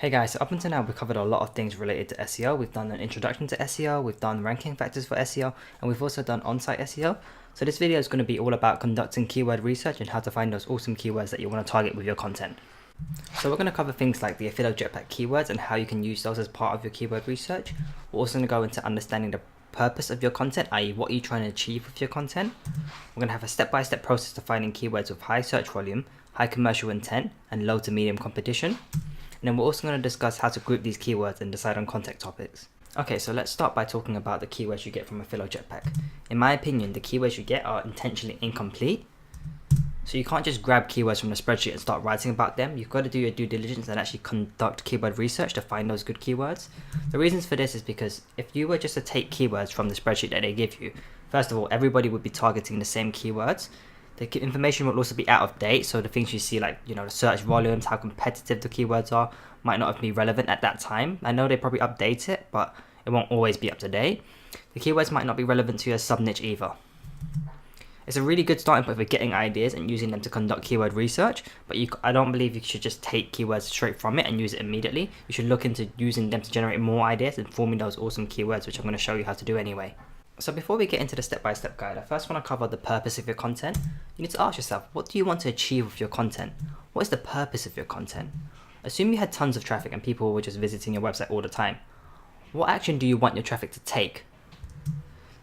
Hey guys, so up until now we've covered a lot of things related to SEO. We've done an introduction to SEO, we've done ranking factors for SEO, and we've also done on-site SEO. So this video is going to be all about conducting keyword research and how to find those awesome keywords that you want to target with your content. So we're going to cover things like the affiliate jetpack keywords and how you can use those as part of your keyword research. We're also going to go into understanding the purpose of your content, i.e. what are you trying to achieve with your content. We're going to have a step-by-step process to finding keywords with high search volume, high commercial intent, and low to medium competition. And then we're also going to discuss how to group these keywords and decide on content topics. Okay, so let's start by talking about the keywords you get from Affiliate Jetpack. In my opinion, the keywords you get are intentionally incomplete. So you can't just grab keywords from the spreadsheet and start writing about them. You've got to do your due diligence and actually conduct keyword research to find those good keywords. The reasons for this is because if you were just to take keywords from the spreadsheet that they give you, first of all, everybody would be targeting the same keywords. The information will also be out of date, so the things you see like, the search volumes, how competitive the keywords are, might not be relevant at that time. I know they probably update it, but it won't always be up to date. The keywords might not be relevant to your sub-niche either. It's a really good starting point for getting ideas and using them to conduct keyword research, but I don't believe you should just take keywords straight from it and use it immediately. You should look into using them to generate more ideas and forming those awesome keywords, which I'm going to show you how to do anyway. So before we get into the step-by-step guide, I first want to cover the purpose of your content. You need to ask yourself, what do you want to achieve with your content? What is the purpose of your content? Assume you had tons of traffic and people were just visiting your website all the time. What action do you want your traffic to take?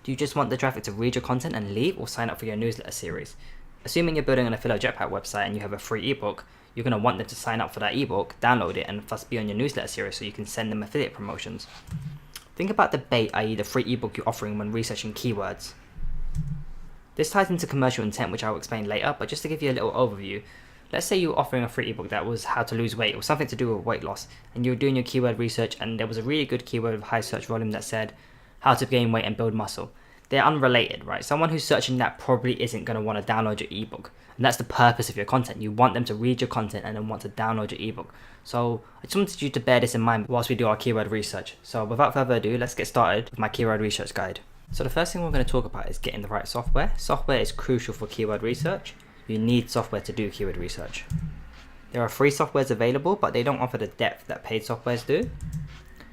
Do you just want the traffic to read your content and leave, or sign up for your newsletter series? Assuming you're building an affiliate jetpack website and you have a free ebook, you're going to want them to sign up for that ebook, download it, and thus be on your newsletter series so you can send them affiliate promotions. Think about the bait, i.e. the free ebook you're offering when researching keywords. This ties into commercial intent, which I'll explain later, but just to give you a little overview, let's say you were offering a free ebook that was how to lose weight or something to do with weight loss, and you were doing your keyword research and there was a really good keyword with high search volume that said how to gain weight and build muscle. They're unrelated, right? Someone who's searching that probably isn't going to want to download your ebook. And that's the purpose of your content. You want them to read your content and then want to download your ebook. So I just wanted you to bear this in mind whilst we do our keyword research. So without further ado, let's get started with my keyword research guide. So the first thing we're going to talk about is getting the right software. Software is crucial for keyword research. You need software to do keyword research. There are free softwares available, but they don't offer the depth that paid softwares do.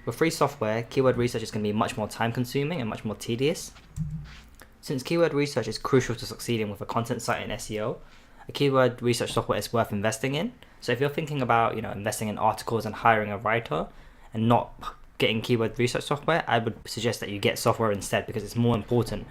With free software, keyword research is going to be much more time consuming and much more tedious. Since keyword research is crucial to succeeding with a content site in SEO, a keyword research software is worth investing in. So if you're thinking about investing in articles and hiring a writer and not getting keyword research software, I would suggest that you get software instead because it's more important.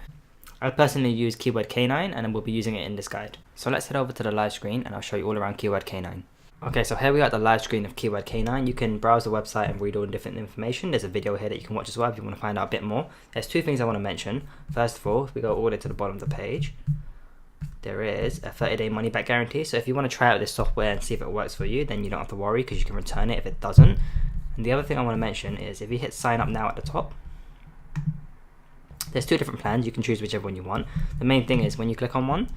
I personally use Keyword K9 and we'll be using it in this guide. So let's head over to the live screen and I'll show you all around Keyword K9. Okay, so here we are at the live screen of Keyword K9. You can browse the website and read all the different information. There's a video here that you can watch as well if you want to find out a bit more. There's two things I want to mention. First of all, if we go all the way to the bottom of the page, there is a 30-day money-back guarantee. So if you want to try out this software and see if it works for you, then you don't have to worry because you can return it if it doesn't. And the other thing I want to mention is if you hit sign up now at the top, there's two different plans. You can choose whichever one you want. The main thing is when you click on one,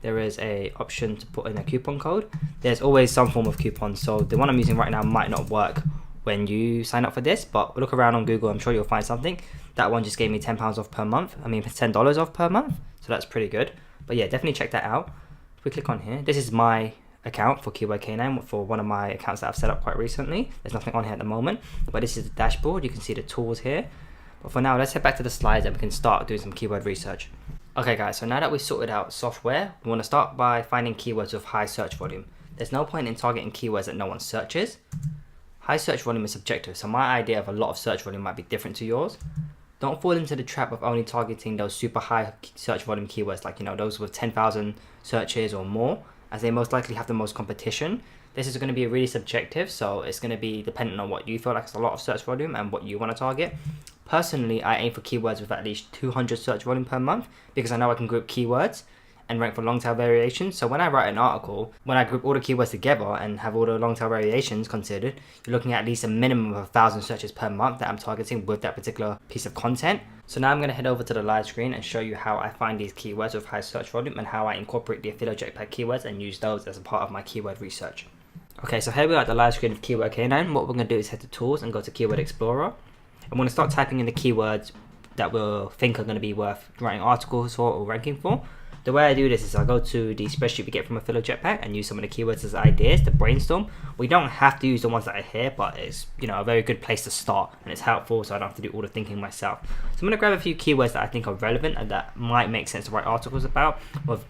there is a option to put in a coupon code. There's always some form of coupon, so the one I'm using right now might not work when you sign up for this, but look around on Google, I'm sure you'll find something. That one just gave me £10 off per month. I mean $10 off per month, so that's pretty good. But yeah, definitely check that out. If we click on here, this is my account for Keyword K9 for one of my accounts that I've set up quite recently. There's nothing on here at the moment, but this is the dashboard. You can see the tools here. But for now, let's head back to the slides and we can start doing some keyword research. Okay guys, so now that we've sorted out software, we want to start by finding keywords with high search volume. There's no point in targeting keywords that no one searches. High search volume is subjective, so my idea of a lot of search volume might be different to yours. Don't fall into the trap of only targeting those super high search volume keywords like those with 10,000 searches or more, as they most likely have the most competition. This is going to be really subjective, so it's going to be dependent on what you feel like is a lot of search volume and what you want to target. Personally, I aim for keywords with at least 200 search volume per month because I know I can group keywords and rank for long tail variations. So when I write an article, when I group all the keywords together and have all the long tail variations considered, you're looking at least a minimum of 1,000 searches per month that I'm targeting with that particular piece of content. So now I'm going to head over to the live screen and show you how I find these keywords with high search volume and how I incorporate the affiliate jetpack keywords and use those as a part of my keyword research. Okay, so here we are at the live screen of Keyword K9. What we're going to do is head to Tools and go to Keyword Explorer. I'm going to start typing in the keywords that we'll think are going to be worth writing articles for or ranking for. The way I do this is I go to the spreadsheet we get from Affiliate Jetpack and use some of the keywords as ideas to brainstorm. We don't have to use the ones that are here, but it's, you know, a very good place to start, and it's helpful so I don't have to do all the thinking myself. So I'm going to grab a few keywords that I think are relevant and that might make sense to write articles about,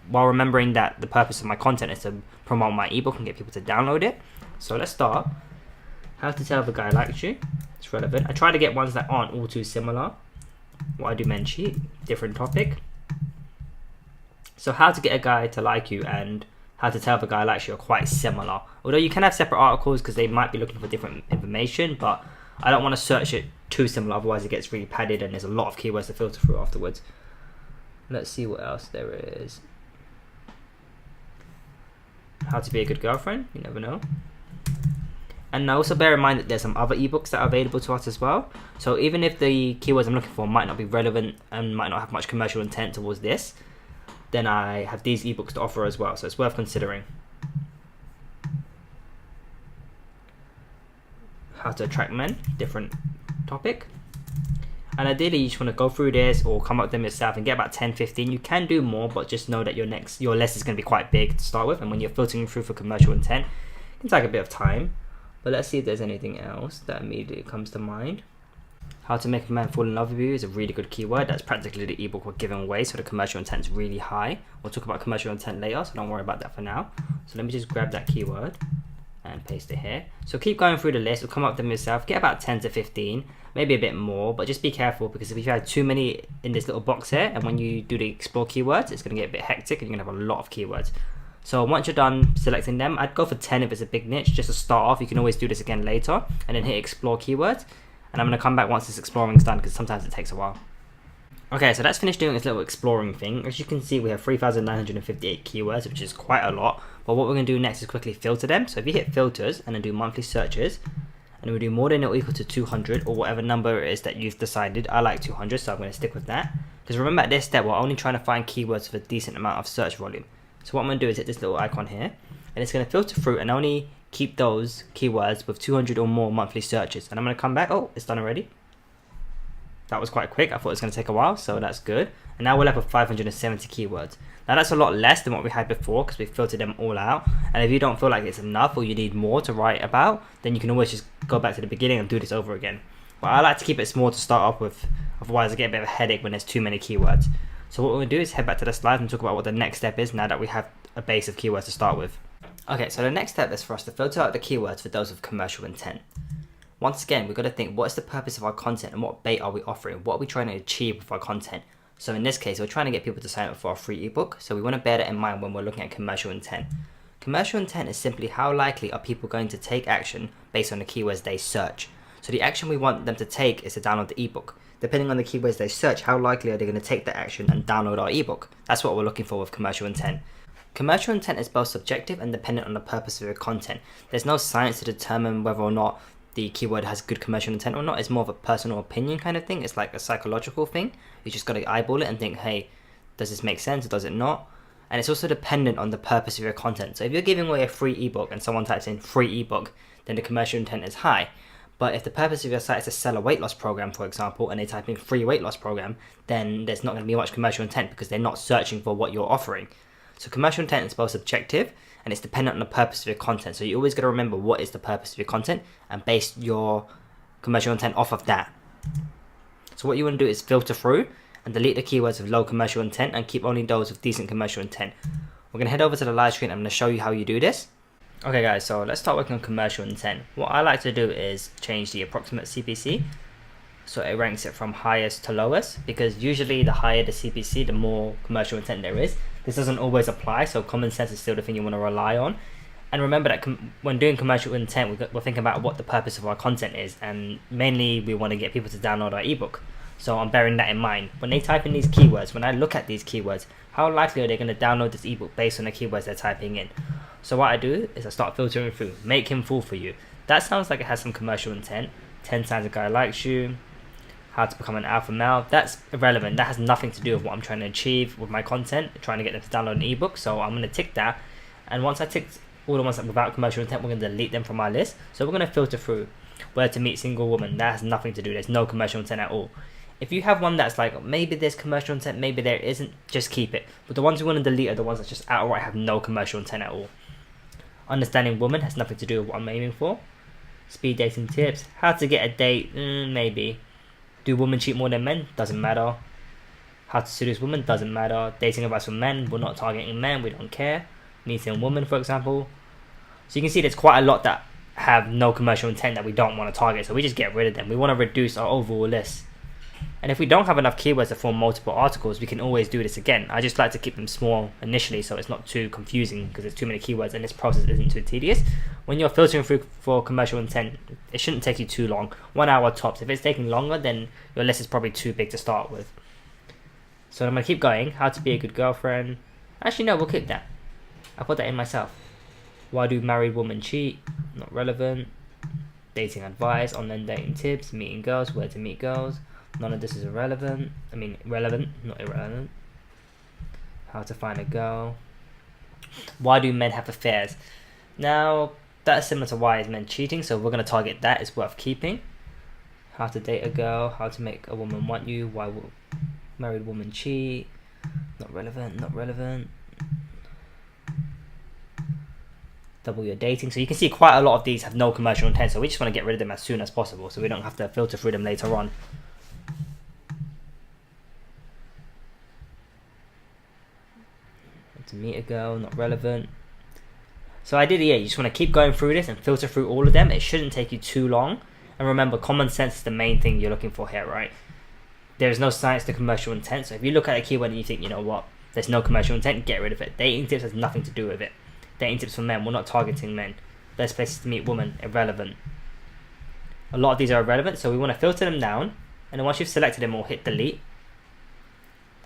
while remembering that the purpose of my content is to promote my ebook and get people to download it. So let's start. How to tell if a guy likes you. It's relevant. I try to get ones that aren't all too similar. What I do men cheat, different topic. So how to get a guy to like you and how to tell if a guy likes you are quite similar. Although you can have separate articles because they might be looking for different information, but I don't want to search it too similar, otherwise it gets really padded and there's a lot of keywords to filter through afterwards. Let's see what else there is. How to be a good girlfriend, you never know. And also bear in mind that there's some other ebooks that are available to us as well. So even if the keywords I'm looking for might not be relevant and might not have much commercial intent towards this, then I have these ebooks to offer as well, so it's worth considering. How to attract men, different topic. And ideally you just want to go through this or come up with them yourself and get about 10-15. You can do more, but just know that your list is going to be quite big to start with, and when you're filtering through for commercial intent, it can take a bit of time. But let's see if there's anything else that immediately comes to mind. How to make a man fall in love with you is a really good keyword. That's practically the ebook we're giving away, so the commercial intent is really high. We'll talk about commercial intent later, so don't worry about that for now. So let me just grab that keyword and paste it here. So keep going through the list, or come up with them yourself. Get about 10-15, maybe a bit more, but just be careful because if you have too many in this little box here, and when you do the explore keywords, it's going to get a bit hectic and you're going to have a lot of keywords. So once you're done selecting them, I'd go for 10 if it's a big niche, just to start off. You can always do this again later, and then hit explore keywords. And I'm going to come back once this exploring is done because sometimes it takes a while. Okay, so that's finished doing this little exploring thing. As you can see, we have 3,958 keywords, which is quite a lot. But what we're going to do next is quickly filter them. So if you hit filters and then do monthly searches, and we do more than or equal to 200 or whatever number it is that you've decided. I like 200, so I'm going to stick with that. Because remember, at this step, we're only trying to find keywords with a decent amount of search volume. So what I'm going to do is hit this little icon here, and it's going to filter through and only keep those keywords with 200 or more monthly searches. And I'm going to come back. Oh, it's done already. That was quite quick. I thought it was going to take a while, so that's good. And now we're left with 570 keywords. Now that's a lot less than what we had before because we filtered them all out. And if you don't feel like it's enough or you need more to write about, then you can always just go back to the beginning and do this over again. But I like to keep it small to start off with, otherwise I get a bit of a headache when there's too many keywords. So what we're going to do is head back to the slides and talk about what the next step is now that we have a base of keywords to start with. Okay, so the next step is for us to filter out the keywords for those with commercial intent. Once again, we've got to think, what is the purpose of our content and what bait are we offering? What are we trying to achieve with our content? So in this case, we're trying to get people to sign up for our free ebook. So we want to bear that in mind when we're looking at commercial intent. Commercial intent is simply how likely are people going to take action based on the keywords they search. So the action we want them to take is to download the ebook. Depending on the keywords they search, how likely are they going to take that action and download our ebook? That's what we're looking for with commercial intent. Commercial intent is both subjective and dependent on the purpose of your content. There's no science to determine whether or not the keyword has good commercial intent or not. It's more of a personal opinion kind of thing. It's like a psychological thing. You just got to eyeball it and think, hey, does this make sense or does it not? And it's also dependent on the purpose of your content. So if you're giving away a free ebook and someone types in free ebook, then the commercial intent is high. But if the purpose of your site is to sell a weight loss program, for example, and they type in free weight loss program, then there's not going to be much commercial intent because they're not searching for what you're offering. So commercial intent is both subjective and it's dependent on the purpose of your content. So you always got to remember what is the purpose of your content and base your commercial intent off of that. So what you want to do is filter through and delete the keywords with low commercial intent and keep only those with decent commercial intent. We're going to head over to the live screen. I'm going to show you how you do this. Okay guys, so let's start working on commercial intent. What I like to do is change the approximate CPC. So it ranks it from highest to lowest, because usually the higher the CPC, the more commercial intent there is. This doesn't always apply, so common sense is still the thing you want to rely on. And remember that when doing commercial intent, we're thinking about what the purpose of our content is, and mainly we want to get people to download our ebook. So I'm bearing that in mind. When they type in these keywords, when I look at these keywords, how likely are they going to download this ebook based on the keywords they're typing in? So what I do is I start filtering through, make him fall for you. That sounds like it has some commercial intent. 10 times a guy likes you. How to become an alpha male. That's irrelevant. That has nothing to do with what I'm trying to achieve with my content, trying to get them to download an ebook. So I'm going to tick that. And once I ticked all the ones that without commercial intent, we're going to delete them from our list. So we're going to filter through where to meet single woman. That has nothing to do. There's no commercial intent at all. If you have one that's like, maybe there's commercial intent, maybe there isn't, just keep it. But the ones you want to delete are the ones that just outright have no commercial intent at all. Understanding women has nothing to do with what I'm aiming for. Speed dating tips. How to get a date, maybe. Do women cheat more than men? Doesn't matter. How to seduce women? Doesn't matter. Dating advice for men? We're not targeting men, we don't care. Meeting women, for example. So you can see there's quite a lot that have no commercial intent that we don't want to target, so we just get rid of them. We want to reduce our overall list. And if we don't have enough keywords to form multiple articles, we can always do this again. I just like to keep them small initially so it's not too confusing because there's too many keywords and this process isn't too tedious. When you're filtering through for commercial intent, it shouldn't take you too long. 1 hour tops. If it's taking longer, then your list is probably too big to start with. So I'm going to keep going. How to be a good girlfriend. Actually, no, we'll keep that. I put that in myself. Why do married women cheat? Not relevant. Dating advice, online dating tips, meeting girls, where to meet girls. None of this is irrelevant. I mean, relevant, not irrelevant. How to find a girl. Why do men have affairs? Now, that's similar to why is men cheating, so we're going to target that. It's worth keeping. How to date a girl. How to make a woman want you. Why will married woman cheat? Not relevant, not relevant. Double your dating. So you can see quite a lot of these have no commercial intent, so we just want to get rid of them as soon as possible so we don't have to filter through them later on. To meet a girl, not relevant. So ideally, yeah, you just want to keep going through this and filter through all of them. It shouldn't take you too long. And remember, common sense is the main thing you're looking for here, right? There is no science to commercial intent. So if you look at a keyword and you think, you know what, there's no commercial intent, get rid of it. Dating tips has nothing to do with it. Dating tips for men, we're not targeting men. Best places to meet women, irrelevant. A lot of these are irrelevant, so we want to filter them down. And then once you've selected them, we'll hit delete.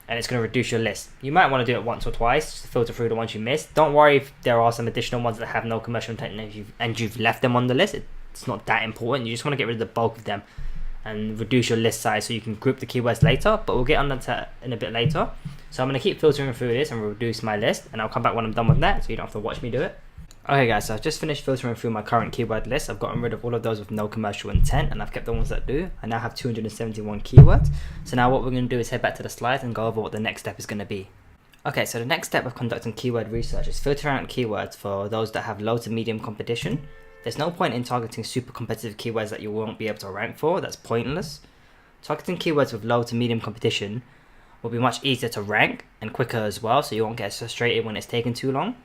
And it's going to reduce your list. You might want to do it once or twice just to filter through the ones you missed. Don't worry if there are some additional ones that have no commercial intent and you've left them on the list. It's not that important. You just want to get rid of the bulk of them and reduce your list size so you can group the keywords later, but we'll get on that in a bit later. So I'm going to keep filtering through this and reduce my list, and I'll come back when I'm done with that so you don't have to watch me do it. Okay guys, so I've just finished filtering through my current keyword list. I've gotten rid of all of those with no commercial intent and I've kept the ones that do. I now have 271 keywords. So now what we're going to do is head back to the slides and go over what the next step is going to be. Okay, so the next step of conducting keyword research is filtering out keywords for those that have low to medium competition. There's no point in targeting super competitive keywords that you won't be able to rank for. That's pointless. Targeting keywords with low to medium competition will be much easier to rank and quicker as well, so you won't get frustrated when it's taking too long.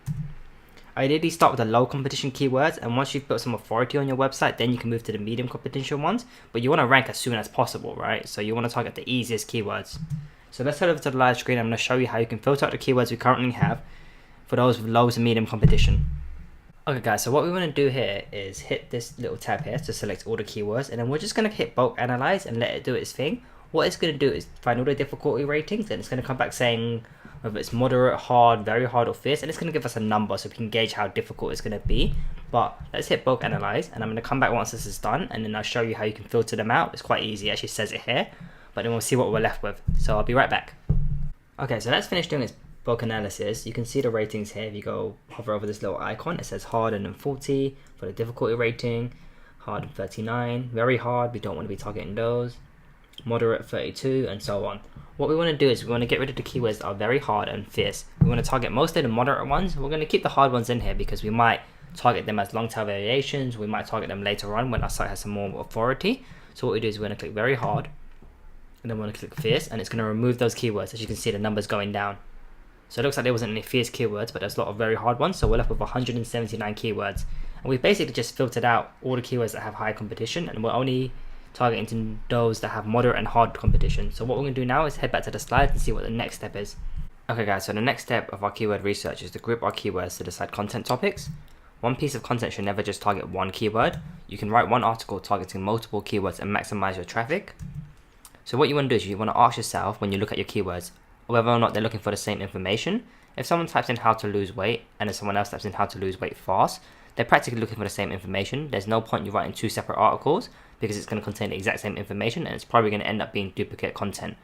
Ideally start with the low competition keywords, and once you've built some authority on your website, then you can move to the medium competition ones, but you want to rank as soon as possible, right? So you want to target the easiest keywords. So let's head over to the live screen. I'm going to show you how you can filter out the keywords we currently have for those with low to medium competition. Okay guys, so what we want to do here is hit this little tab here to select all the keywords, and then we're just going to hit bulk analyze and let it do its thing. What it's going to do is find all the difficulty ratings, and it's going to come back saying whether it's moderate, hard, very hard, or fierce, and it's going to give us a number so we can gauge how difficult it's going to be. But let's hit bulk analyze, and I'm going to come back once this is done, and then I'll show you how you can filter them out. It's quite easy, it actually says it here, but then we'll see what we're left with. So I'll be right back. Okay, so let's finish doing this bulk analysis. You can see the ratings here. If you go hover over this little icon, it says hard and then 40 for the difficulty rating, hard and 39, very hard, we don't want to be targeting those, moderate 32, and so on. What we want to do is we want to get rid of the keywords that are very hard and fierce. We want to target most of the moderate ones. We're going to keep the hard ones in here because we might target them as long tail variations. We might target them later on when our site has some more authority. So what we do is we're going to click very hard, and then we're going to click fierce, and it's going to remove those keywords. As you can see, the numbers going down. So it looks like there wasn't any fierce keywords, but there's a lot of very hard ones. So we're left with 179 keywords. And we've basically just filtered out all the keywords that have high competition, and we're only targeting to those that have moderate and hard competition. So what we're going to do now is head back to the slides and see what the next step is. Okay guys, so the next step of our keyword research is to group our keywords to decide content topics. One piece of content should never just target one keyword. You can write one article targeting multiple keywords and maximize your traffic. So what you want to do is you want to ask yourself when you look at your keywords whether or not they're looking for the same information. If someone types in how to lose weight and if someone else types in how to lose weight fast, they're practically looking for the same information. There's no point you writing two separate articles because it's going to contain the exact same information and it's probably going to end up being duplicate content.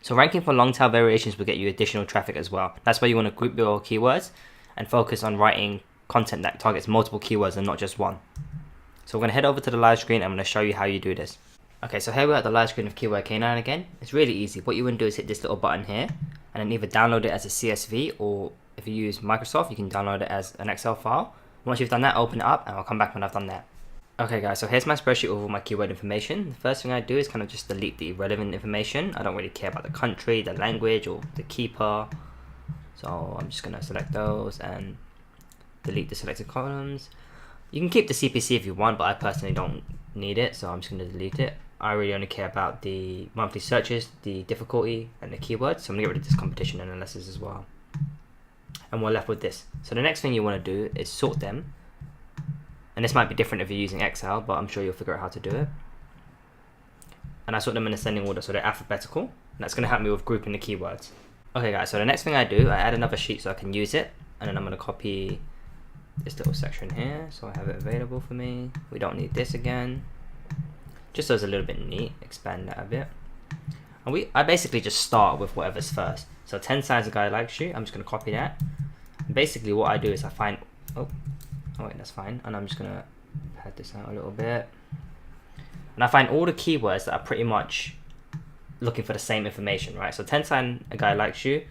So ranking for long tail variations will get you additional traffic as well. That's why you want to group your keywords and focus on writing content that targets multiple keywords and not just one. So we're going to head over to the live screen and I'm going to show you how you do this. Okay, so here we're at the live screen of Keyword K9 again. It's really easy. What you want to do is hit this little button here and then either download it as a CSV, or if you use Microsoft, you can download it as an Excel file. Once you've done that, open it up and I'll come back when I've done that. Okay guys, so here's my spreadsheet with all my keyword information. The first thing I do is kind of just delete the irrelevant information. I don't really care about the country, the language, or the keeper. So I'm just going to select those and delete the selected columns. You can keep the CPC if you want, but I personally don't need it, so I'm just going to delete it. I really only care about the monthly searches, the difficulty, and the keywords. So I'm going to get rid of this competition analysis as well. And we're left with this. So the next thing you want to do is sort them. And this might be different if you're using Excel, but I'm sure you'll figure out how to do it. And I sort them in ascending order, so they're alphabetical. And that's going to help me with grouping the keywords. Okay guys, so the next thing I do, I add another sheet so I can use it. And then I'm going to copy this little section here, so I have it available for me. We don't need this again. Just so it's a little bit neat, expand that a bit. And I basically just start with whatever's first. So 10 signs a guy likes you, I'm just going to copy that. And basically what I do is I find, oh wait, that's fine. And I'm just going to pad this out a little bit. And I find all the keywords that are pretty much looking for the same information, right? So 10 signs a guy likes you,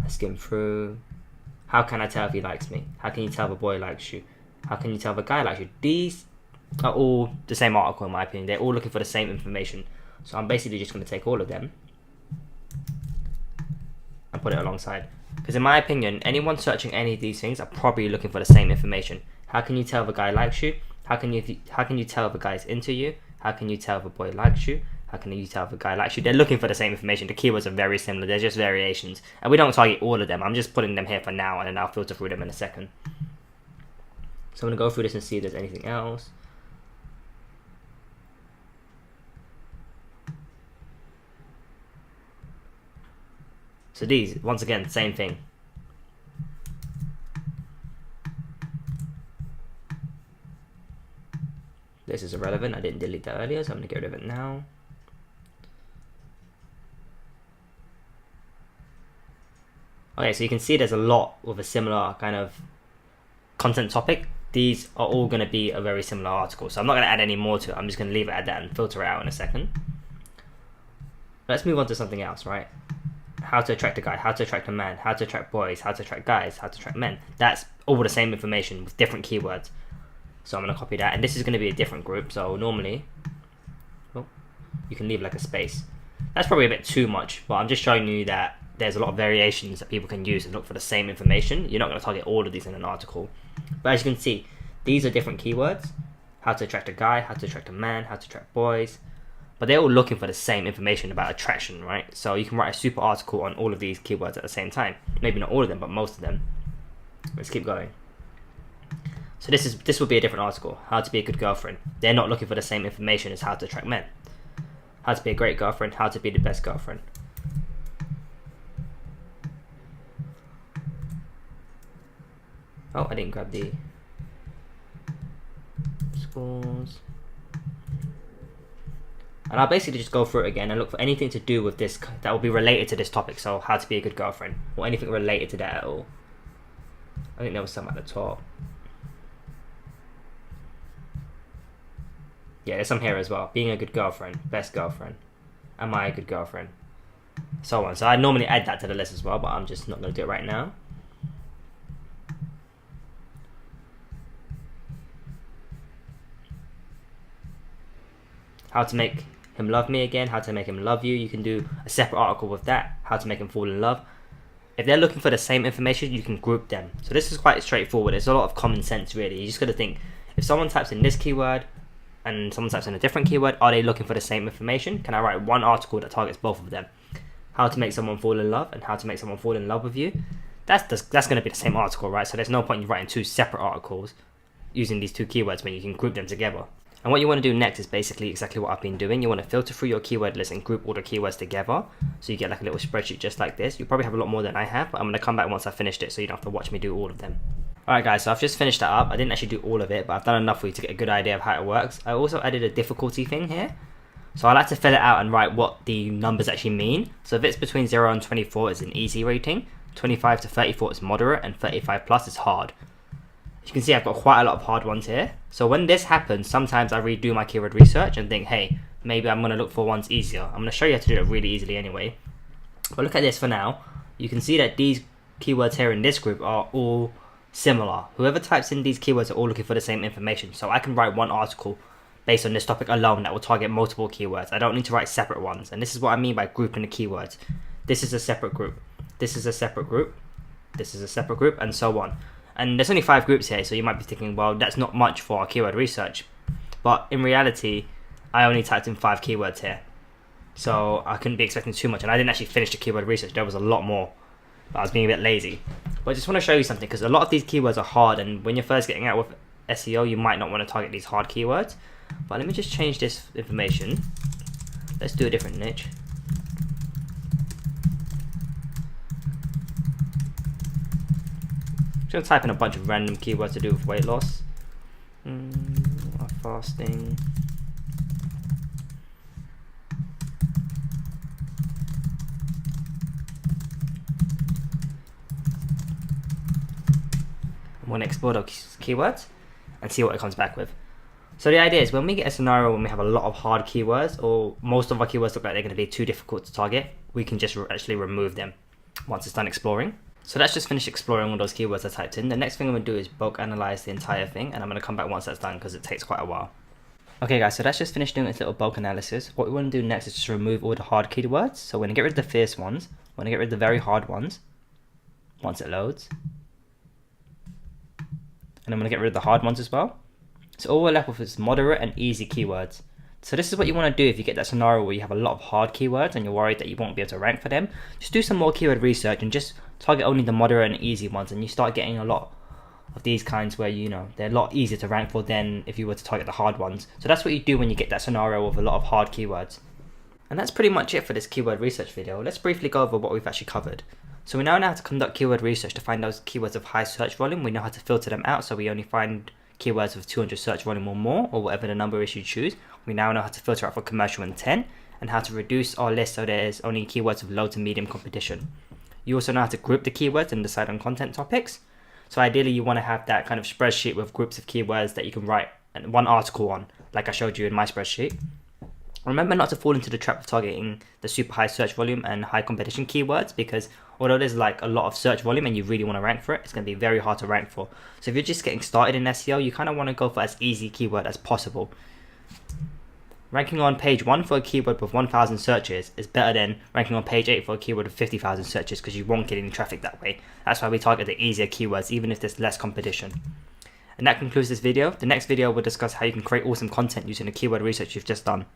I skim through. How can I tell if he likes me? How can you tell if a boy likes you? How can you tell if a guy likes you? These are all the same article in my opinion. They're all looking for the same information. So I'm basically just going to take all of them and put it alongside. Because in my opinion, anyone searching any of these things are probably looking for the same information. How can you tell if a guy likes you? How can you tell if a guy's into you? How can you tell if a boy likes you? How can you tell if a guy likes you? They're looking for the same information. The keywords are very similar. They're just variations. And we don't target all of them. I'm just putting them here for now, and then I'll filter through them in a second. So I'm going to go through this and see if there's anything else. So these, once again, same thing. This is irrelevant. I didn't delete that earlier, so I'm going to get rid of it now. Okay, so you can see there's a lot with a similar kind of content topic. These are all going to be a very similar article, so I'm not going to add any more to it. I'm just going to leave it at that and filter it out in a second. Let's move on to something else, right? How to attract a guy, how to attract a man, how to attract boys, how to attract guys, how to attract men. That's all the same information with different keywords. So I'm going to copy that, and this is going to be a different group. So normally, you can leave like a space. That's probably a bit too much, but I'm just showing you that there's a lot of variations that people can use to look for the same information. You're not going to target all of these in an article. But as you can see, these are different keywords. How to attract a guy, how to attract a man, how to attract boys. But they're all looking for the same information about attraction, right? So you can write a super article on all of these keywords at the same time. Maybe not all of them, but most of them. Let's keep going. So this will be a different article. How to be a good girlfriend. They're not looking for the same information as how to attract men. How to be a great girlfriend, how to be the best girlfriend. Oh, I didn't grab the scores. And I'll basically just go through it again and look for anything to do with this that will be related to this topic. So how to be a good girlfriend, or anything related to that at all. I think there was some at the top. Yeah, there's some here as well. Being a good girlfriend, best girlfriend, am I a good girlfriend, so on. So I normally add that to the list as well, but I'm just not going to do it right now. How to make him love me again, how to make him love you. You can do a separate article with that, how to make him fall in love. If they're looking for the same information, you can group them. So this is quite straightforward. There's a lot of common sense really. You just got to think, if someone types in this keyword and someone types in a different keyword, are they looking for the same information? Can I write one article that targets both of them? How to make someone fall in love and how to make someone fall in love with you. That's going to be the same article, right? So there's no point in writing two separate articles using these two keywords when you can group them together. And what you want to do next is basically exactly what I've been doing. You want to filter through your keyword list and group all the keywords together. So you get like a little spreadsheet just like this. You probably have a lot more than I have, but I'm going to come back once I've finished it so you don't have to watch me do all of them. Alright guys, so I've just finished that up. I didn't actually do all of it, but I've done enough for you to get a good idea of how it works. I also added a difficulty thing here. So I like to fill it out and write what the numbers actually mean. So if it's between 0 and 24, it's an easy rating. 25 to 34 is moderate, and 35 plus is hard. You can see I've got quite a lot of hard ones here. So when this happens, sometimes I redo my keyword research and think, hey, maybe I'm going to look for ones easier. I'm going to show you how to do it really easily anyway. But look at this for now. You can see that these keywords here in this group are all similar. Whoever types in these keywords are all looking for the same information. So I can write one article based on this topic alone that will target multiple keywords. I don't need to write separate ones. And this is what I mean by grouping the keywords. This is a separate group. This is a separate group. This is a separate group, and so on. And there's only 5 groups here, so you might be thinking, well, that's not much for our keyword research. But in reality, I only typed in 5 keywords here. So I couldn't be expecting too much, and I didn't actually finish the keyword research. There was a lot more, but I was being a bit lazy. But I just want to show you something, because a lot of these keywords are hard, and when you're first getting out with SEO, you might not want to target these hard keywords. But let me just change this information. Let's do a different niche. I'm going to type in a bunch of random keywords to do with weight loss. Fasting. I'm going to explore those keywords and see what it comes back with. So the idea is when we get a scenario when we have a lot of hard keywords, or most of our keywords look like they're going to be too difficult to target, we can just actually remove them once it's done exploring. So let's just finish exploring all those keywords I typed in. The next thing I'm going to do is bulk analyze the entire thing, and I'm going to come back once that's done because it takes quite a while. Okay guys, so that's just finished doing this little bulk analysis. What we want to do next is just remove all the hard keywords. So we're going to get rid of the fierce ones. We're going to get rid of the very hard ones once it loads. And I'm going to get rid of the hard ones as well. So all we're left with is moderate and easy keywords. So this is what you want to do if you get that scenario where you have a lot of hard keywords and you're worried that you won't be able to rank for them. Just do some more keyword research and just target only the moderate and easy ones, and you start getting a lot of these kinds where, you know, they're a lot easier to rank for than if you were to target the hard ones. So that's what you do when you get that scenario with a lot of hard keywords. And that's pretty much it for this keyword research video. Let's briefly go over what we've actually covered. So we now know how to conduct keyword research to find those keywords of high search volume. We know how to filter them out, so we only find keywords with 200 search volume or more, or whatever the number is you choose. We now know how to filter out for commercial intent, and how to reduce our list so there's only keywords of low to medium competition. You also know how to group the keywords and decide on content topics. So ideally you want to have that kind of spreadsheet with groups of keywords that you can write one article on, like I showed you in my spreadsheet. Remember not to fall into the trap of targeting the super high search volume and high competition keywords, because although there's like a lot of search volume and you really want to rank for it, it's going to be very hard to rank for. So if you're just getting started in SEO, you kind of want to go for as easy keyword as possible. Ranking on page 1 for a keyword with 1,000 searches is better than ranking on page 8 for a keyword with 50,000 searches, because you won't get any traffic that way. That's why we target the easier keywords, even if there's less competition. And that concludes this video. The next video will discuss how you can create awesome content using the keyword research you've just done.